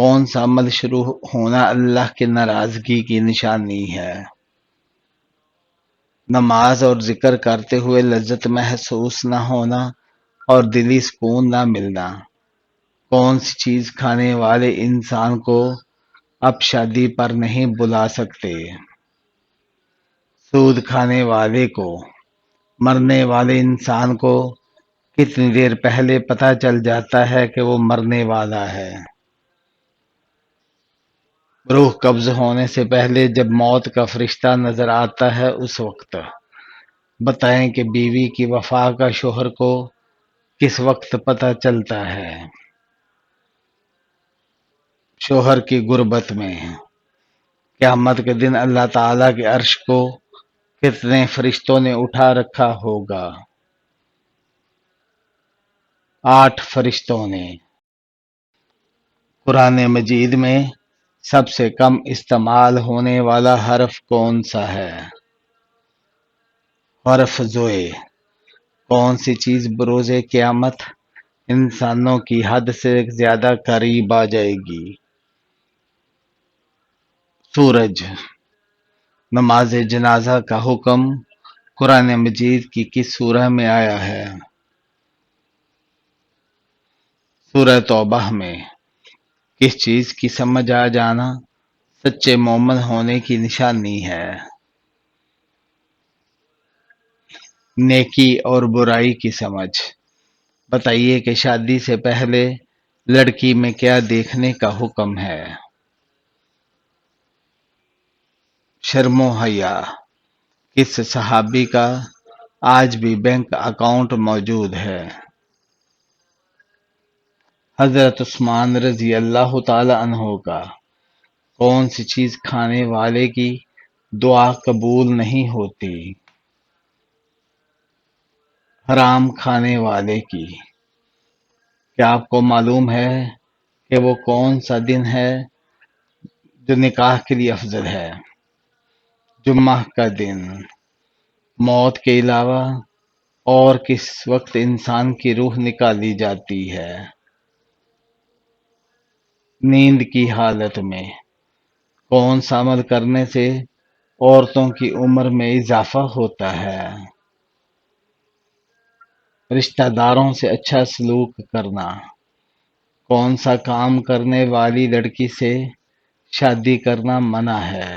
کون سا عمل شروع ہونا اللہ کی ناراضگی کی نشانی ہے؟ نماز اور ذکر کرتے ہوئے لذت محسوس نہ ہونا اور دلی سکون نہ ملنا۔ کون سی چیز کھانے والے انسان کو اب شادی پر نہیں بلا سکتے؟ سود کھانے والے کو مرنے والے انسان کو کتنی دیر پہلے پتہ چل جاتا ہے کہ وہ مرنے والا ہے؟ روح قبض ہونے سے پہلے جب موت کا فرشتہ نظر آتا ہے اس وقت بتائیں کہ بیوی کی وفا کا شوہر کو کس وقت پتہ چلتا ہے؟ شوہر کی غربت میں قیامت کے دن اللہ تعالیٰ کے عرش کو کتنے فرشتوں نے اٹھا رکھا ہوگا؟ 8 فرشتوں نے۔ قرآن مجید میں سب سے کم استعمال ہونے والا حرف کون سا ہے؟ حرف زوئے۔ کون سی چیز بروز قیامت انسانوں کی حد سے زیادہ قریب آ جائے گی؟ سورج۔ نماز جنازہ کا حکم قرآن مجید کی کس سورہ میں آیا ہے؟ سورہ توبہ میں۔ کس چیز کی سمجھ آ جانا سچے مومن ہونے کی نشانی ہے؟ نیکی اور برائی کی سمجھ۔ بتائیے کہ شادی سے پہلے لڑکی میں کیا دیکھنے کا حکم ہے؟ شرم و حیا۔ کس صحابی کا آج بھی بینک اکاؤنٹ موجود ہے؟ حضرت عثمان رضی اللہ تعالی عنہ کا۔ کون سی چیز کھانے والے کی دعا قبول نہیں ہوتی؟ حرام کھانے والے کی۔ کیا آپ کو معلوم ہے کہ وہ کون سا دن ہے جو نکاح کے لیے افضل ہے؟ جمعہ کا دن۔ موت کے علاوہ اور کس وقت انسان کی روح نکالی جاتی ہے؟ نیند کی حالت میں۔ کون سا عمل کرنے سے عورتوں کی عمر میں اضافہ ہوتا ہے؟ رشتہ داروں سے اچھا سلوک کرنا۔ کون سا کام کرنے والی لڑکی سے شادی کرنا منع ہے؟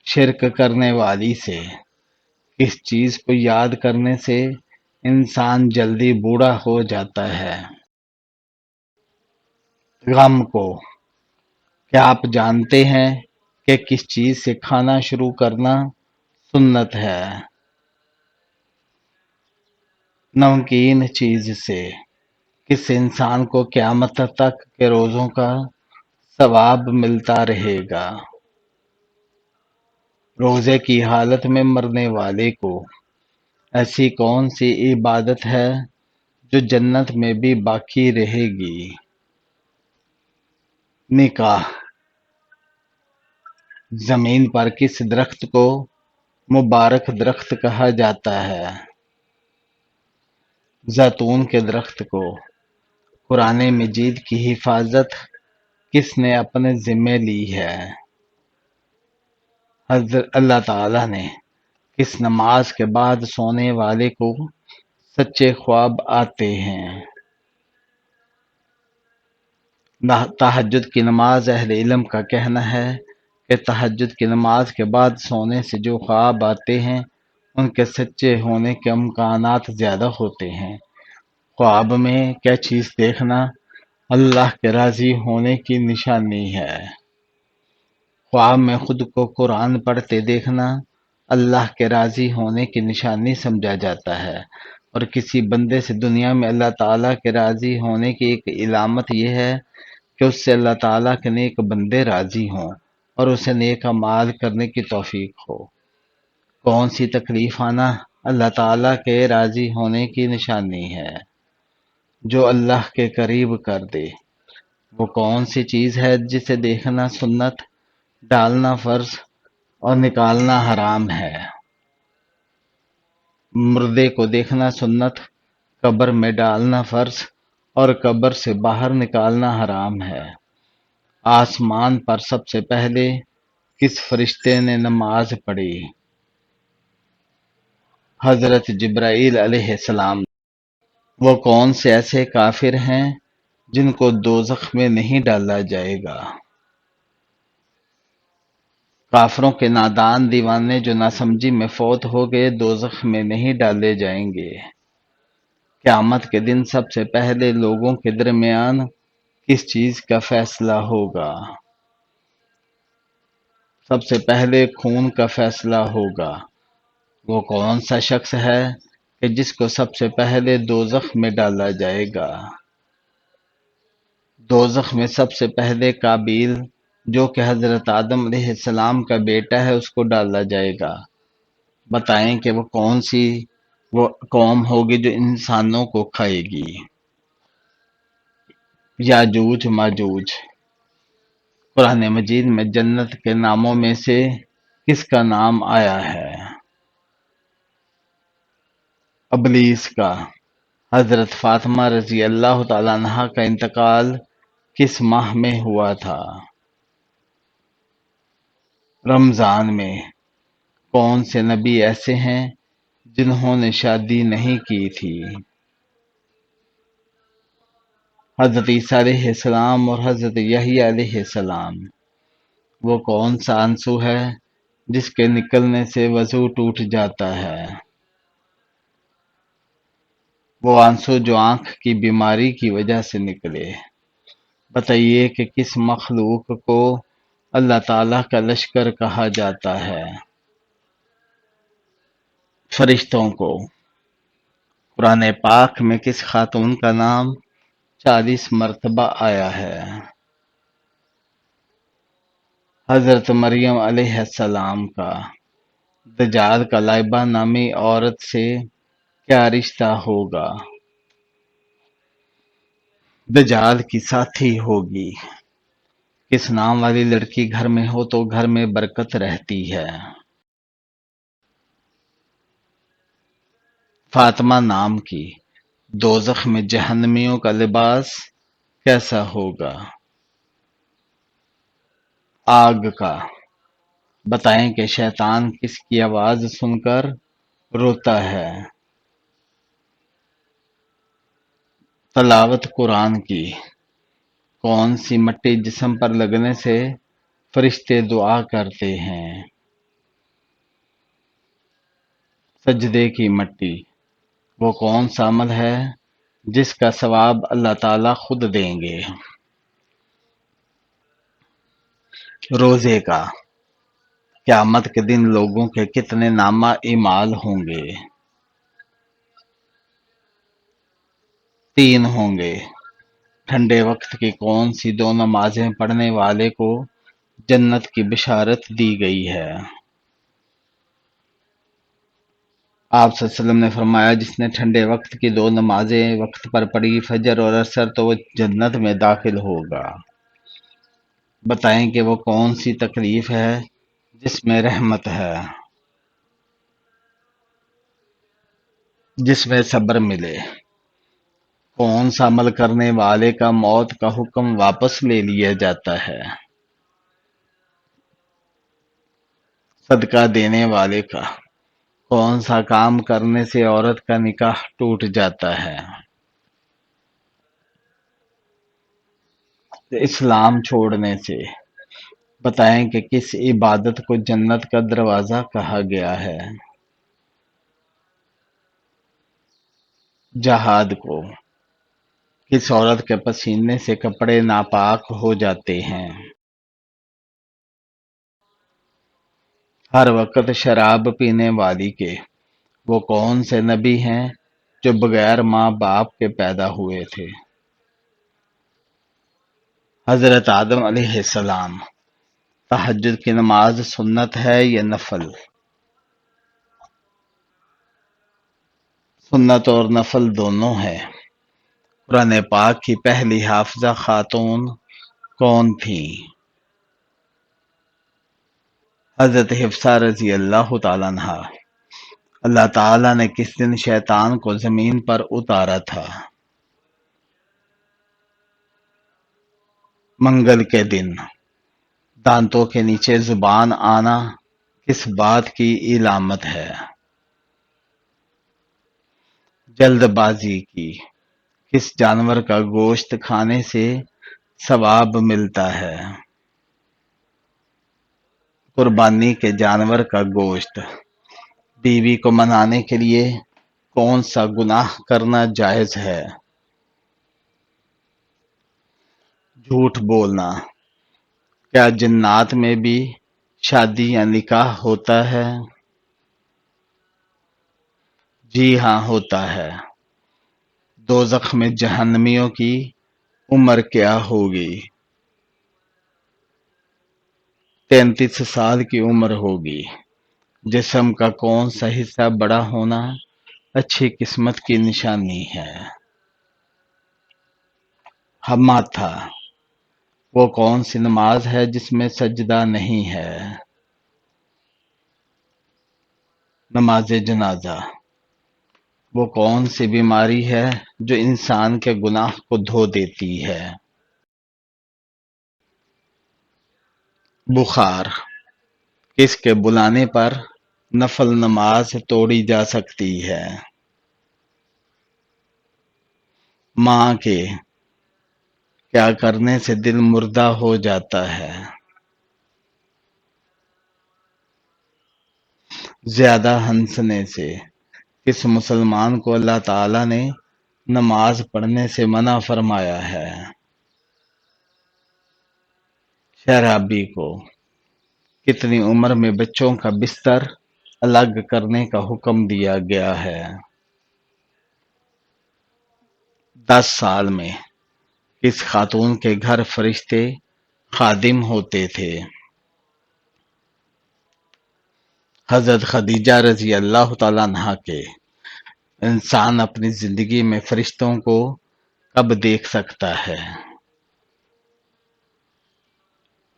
شرک کرنے والی سے۔ کس چیز کو یاد کرنے سے انسان جلدی بوڑھا ہو جاتا ہے؟ غم کو۔ کیا آپ جانتے ہیں کہ کس چیز سے کھانا شروع کرنا سنت ہے؟ نمکین چیز سے۔ کس انسان کو قیامت تک کے روزوں کا ثواب ملتا رہے گا؟ روزے کی حالت میں مرنے والے کو۔ ایسی کون سی عبادت ہے جو جنت میں بھی باقی رہے گی؟ نکاح۔ زمین پر کس درخت کو مبارک درخت کہا جاتا ہے؟ زیتون کے درخت کو۔ قرآن مجید کی حفاظت کس نے اپنے ذمے لی ہے؟ حضرت اللہ تعالیٰ نے کس نماز کے بعد سونے والے کو سچے خواب آتے ہیں؟ تہجد کی نماز۔ اہل علم کا کہنا ہے کہ تہجد کی نماز کے بعد سونے سے جو خواب آتے ہیں ان کے سچے ہونے کے امکانات زیادہ ہوتے ہیں۔ خواب میں کیا چیز دیکھنا اللہ کے راضی ہونے کی نشانی ہے؟ خواب میں خود کو قرآن پڑھتے دیکھنا اللہ کے راضی ہونے کی نشانی سمجھا جاتا ہے، اور کسی بندے سے دنیا میں اللہ تعالیٰ کے راضی ہونے کی ایک علامت یہ ہے کہ اس سے اللہ تعالیٰ کے نیک بندے راضی ہوں اور اسے نیک اعمال کرنے کی توفیق ہو۔ کون سی تکلیف آنا اللہ تعالیٰ کے راضی ہونے کی نشانی ہے؟ جو اللہ کے قریب کر دے۔ وہ کون سی چیز ہے جسے دیکھنا سنت، ڈالنا فرض اور نکالنا حرام ہے؟ مردے کو دیکھنا سنت، قبر میں ڈالنا فرض اور قبر سے باہر نکالنا حرام ہے۔ آسمان پر سب سے پہلے کس فرشتے نے نماز پڑھی؟ حضرت جبرائیل علیہ السلام۔ وہ کون سے ایسے کافر ہیں جن کو دوزخ میں نہیں ڈالا جائے گا؟ کافروں کے نادان دیوانے جو ناسمجھی میں فوت ہو گئے دوزخ میں نہیں ڈالے جائیں گے۔ قیامت کے دن سب سے پہلے لوگوں کے درمیان کس چیز کا فیصلہ ہوگا؟ سب سے پہلے خون کا فیصلہ ہوگا۔ وہ کون سا شخص ہے کہ جس کو سب سے پہلے دوزخ میں ڈالا جائے گا؟ دوزخ میں سب سے پہلے قابیل جو کہ حضرت آدم علیہ السلام کا بیٹا ہے اس کو ڈالا جائے گا۔ بتائیں کہ وہ کون سی وہ قوم ہوگی جو انسانوں کو کھائے گی؟ یاجوج ماجوج۔ قرآن مجید میں جنت کے ناموں میں سے کس کا نام آیا ہے؟ ابلیس کا۔ حضرت فاطمہ رضی اللہ تعالیٰ عنہا کا انتقال کس ماہ میں ہوا تھا؟ رمضان میں۔ کون سے نبی ایسے ہیں جنہوں نے شادی نہیں کی تھی؟ حضرت عیسیٰ علیہ السلام اور حضرت یحییٰ علیہ السلام۔ وہ کون سا آنسو ہے جس کے نکلنے سے وضو ٹوٹ جاتا ہے؟ وہ آنسو جو آنکھ کی بیماری کی وجہ سے نکلے۔ بتائیے کہ کس مخلوق کو اللہ تعالیٰ کا لشکر کہا جاتا ہے؟ فرشتوں کو۔ قرآن پاک میں کس خاتون کا نام 40 مرتبہ آیا ہے؟ حضرت مریم علیہ السلام کا۔ دجال کا لائبہ نامی عورت سے کیا رشتہ ہوگا؟ دجال کی ساتھی ہوگی۔ کس نام والی لڑکی گھر میں ہو تو گھر میں برکت رہتی ہے؟ فاطمہ نام کی۔ دوزخ میں جہنمیوں کا لباس کیسا ہوگا؟ آگ کا۔ بتائیں کہ شیطان کس کی آواز سن کر روتا ہے؟ تلاوت قرآن کی۔ کون سی مٹی جسم پر لگنے سے فرشتے دعا کرتے ہیں؟ سجدے کی مٹی۔ وہ کون سا عمل ہے جس کا ثواب اللہ تعالیٰ خود دیں گے؟ روزے کا۔ قیامت کے دن لوگوں کے کتنے نامہ اعمال ہوں گے؟ 3 ہوں گے۔ ٹھنڈے وقت کی کون سی 2 نمازیں پڑھنے والے کو جنت کی بشارت دی گئی ہے؟ آپ صلی اللہ علیہ وسلم نے فرمایا جس نے ٹھنڈے وقت کی 2 نمازیں وقت پر پڑھی فجر اور عصر تو وہ جنت میں داخل ہوگا۔ بتائیں کہ وہ کون سی تکلیف ہے جس میں رحمت ہے، جس میں صبر ملے؟ کون سا عمل کرنے والے کا موت کا حکم واپس لے لیا جاتا ہے؟ صدقہ دینے والے کا۔ کون سا کام کرنے سے عورت کا نکاح ٹوٹ جاتا ہے؟ اسلام چھوڑنے سے۔ بتائیں کہ کس عبادت کو جنت کا دروازہ کہا گیا ہے؟ جہاد کو۔ کس عورت کے پسینے سے کپڑے ناپاک ہو جاتے ہیں؟ ہر وقت شراب پینے والی کے۔ وہ کون سے نبی ہیں جو بغیر ماں باپ کے پیدا ہوئے تھے؟ حضرت آدم علیہ السلام۔ تہجد کی نماز سنت ہے یا نفل؟ سنت اور نفل دونوں ہے۔ قرآن پاک کی پہلی حافظہ خاتون کون تھیں؟ حضرت حفصہ رضی اللہ تعالیٰ عنہا۔ اللہ تعالیٰ نے کس دن شیطان کو زمین پر اتارا تھا؟ منگل کے دن دانتوں کے نیچے زبان آنا کس بات کی علامت ہے؟ جلد بازی کی۔ کس جانور کا گوشت کھانے سے ثواب ملتا ہے؟ قربانی کے جانور کا گوشت۔ بیوی کو منانے کے لیے کون سا گناہ کرنا جائز ہے؟ جھوٹ بولنا۔ کیا جنات میں بھی شادی یا نکاح ہوتا ہے؟ جی ہاں، ہوتا ہے۔ دوزخ میں جہنمیوں کی عمر کیا ہوگی؟ 33 سال کی عمر ہوگی۔ جسم کا کون سا حصہ بڑا ہونا اچھی قسمت کی نشانی ہے؟ ہماتھا۔ وہ کون سی نماز ہے جس میں سجدہ نہیں ہے؟ نماز جنازہ۔ وہ کون سی بیماری ہے جو انسان کے گناہ کو دھو دیتی ہے؟ بخار۔ کس کے بلانے پر نفل نماز توڑی جا سکتی ہے؟ ماں کے۔ کیا کرنے سے دل مردہ ہو جاتا ہے؟ زیادہ ہنسنے سے۔ کس مسلمان کو اللہ تعالی نے نماز پڑھنے سے منع فرمایا ہے؟ شرابی کو۔ کتنی عمر میں بچوں کا بستر الگ کرنے کا حکم دیا گیا ہے؟ 10 سال میں۔ کس خاتون کے گھر فرشتے خادم ہوتے تھے؟ حضرت خدیجہ رضی اللہ تعالیٰ عنہا کے۔ انسان اپنی زندگی میں فرشتوں کو کب دیکھ سکتا ہے؟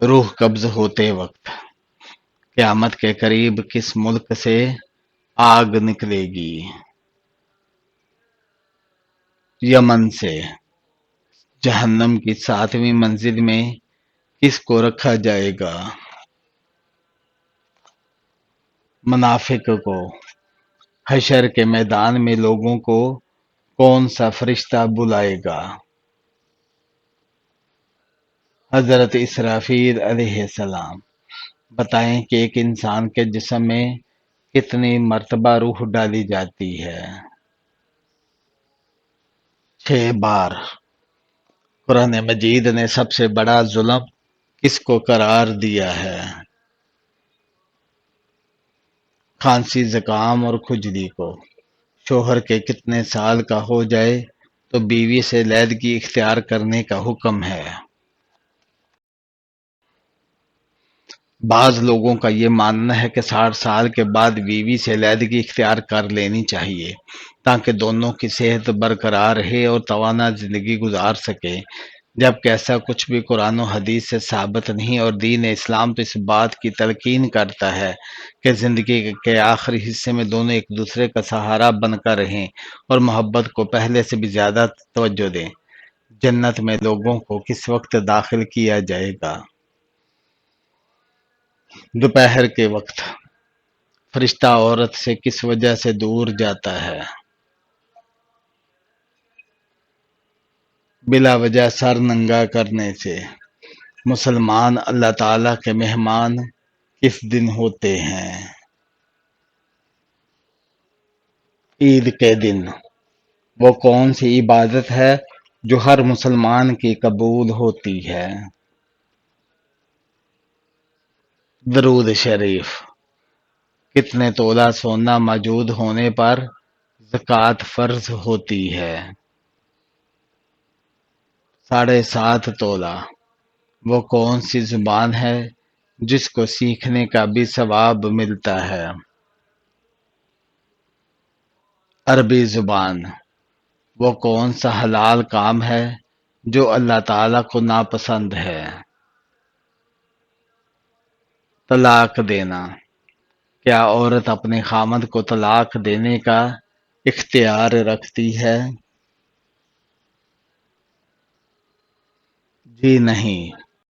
روح قبض ہوتے وقت۔ قیامت کے قریب کس ملک سے آگ نکلے گی؟ یمن سے۔ جہنم کی 7ویں منزل میں کس کو رکھا جائے گا؟ منافق کو۔ حشر کے میدان میں لوگوں کو کون سا فرشتہ بلائے گا؟ حضرت اسرافیل علیہ السلام۔ بتائیں کہ ایک انسان کے جسم میں کتنی مرتبہ روح ڈالی جاتی ہے؟ 6 بار۔ قرآن مجید نے سب سے بڑا ظلم کس کو قرار دیا ہے؟ کھانسی، زکام اور کھجلی کو۔ شوہر کے کتنے سال کا ہو جائے تو بیوی سے علیحدگی اختیار کرنے کا حکم ہے؟ بعض لوگوں کا یہ ماننا ہے کہ 60 سال کے بعد بیوی سے علیحدگی اختیار کر لینی چاہیے تاکہ دونوں کی صحت برقرار رہے اور توانا زندگی گزار سکیں، جبکہ ایسا کچھ بھی قرآن و حدیث سے ثابت نہیں، اور دین اسلام تو اس بات کی تلقین کرتا ہے کہ زندگی کے آخری حصے میں دونوں ایک دوسرے کا سہارا بن کر رہیں اور محبت کو پہلے سے بھی زیادہ توجہ دیں۔ جنت میں لوگوں کو کس وقت داخل کیا جائے گا؟ دوپہر کے وقت۔ فرشتہ عورت سے کس وجہ سے دور جاتا ہے؟ بلا وجہ سر ننگا کرنے سے۔ مسلمان اللہ تعالیٰ کے مہمان کس دن ہوتے ہیں؟ عید کے دن۔ وہ کون سی عبادت ہے جو ہر مسلمان کی قبول ہوتی ہے؟ درود شریف۔ کتنے تولہ سونا موجود ہونے پر زکوٰۃ فرض ہوتی ہے؟ 7.5 تولہ۔ وہ کون سی زبان ہے جس کو سیکھنے کا بھی ثواب ملتا ہے؟ عربی زبان۔ وہ کون سا حلال کام ہے جو اللہ تعالیٰ کو ناپسند ہے؟ طلاق دینا۔ کیا عورت اپنے خامند کو طلاق دینے کا اختیار رکھتی ہے؟ جی نہیں،